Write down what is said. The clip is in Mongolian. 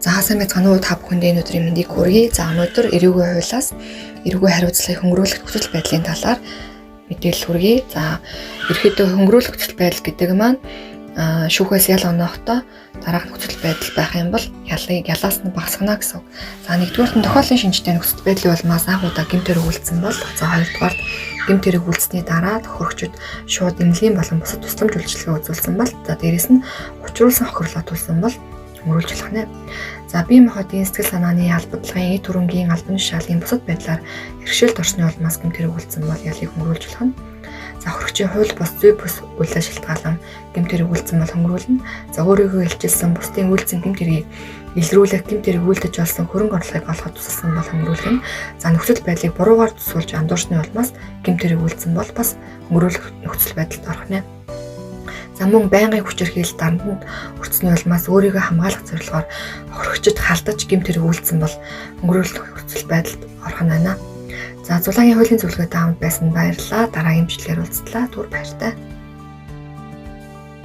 За сайн байцгаана уу, та бүхэнд энэ өдрийн мэндийг хүргэе. За өнөөдөр эрүүгийн хуулиас эрүүгийн хариуцлагыг хөнгөрүүлэх нөхцөл байдлын талаар мэдээлэл хүргэе. За ерөнхийдөө хөнгөрүүлэх нөхцөл байдал гэдэг маань шүүхээс ял онохдоо дараах нөхцөл байдал байх юм бол ялаас нь багасгана гэсэн үг. За нэгдүгээр нь тохиолдлын шинжтэй нөхцөл байдлын улмаас анх удаа гэмтэр өгүүлсэн бол за хоёрдугаар гэмтэр өгүүлсний дараа тохирогчид шууд эмнэлгийн болон бусад тусламж үйлчилгээ үзүүлсэн бол за дээрэс нь учруулсан хохирлоо тулсан бол хөнгөрүүлж болох нэ. За бие махбодын сэтгэл санааны албадлагын эд хөрөнгийн албан тушаалын бусад байдлаар хэрэгшээлд орсны улмаас гэмтэр өгүүлсэн бол ялыг хөнгөрүүлж болох нь. За хөрөгчийн хууль бус зүй бус үйлдэл шалтгаалan гэмтэр өгүүлсэн бол хөнгөрүүлнэ. За өөрийгөө илчилсэн бусдын үйлцэн гэмтэрийг илрүүлэх гэмтэр өгүүлдэж болсон хөрөнгө орлогыг олоход тусалсан бол хөнгөрүүлнэ. За нөхцөл байдлыг буруугаар төсөөлж андуурсны улмаас гэмтэр өгүүлсэн бол бас хөнгөрүүлэх нөхцөл байдалд орох нэ. За мөн байнгын хүчирхийлэл дарамтнд өртсөний улмаас өөрийгөө хамгаалах зорилгоор хөрөгчөд халдаж гэмтэр өгүүлсэн бол хөнгөрүүлэх нөхцөл байдалд орох нь байна. За зулаагийн хуулийн зөвлөгөөтэй хамт байсан баярлалаа. Дараагийн бичлэгээр уулзтлаа. Түр баяртай.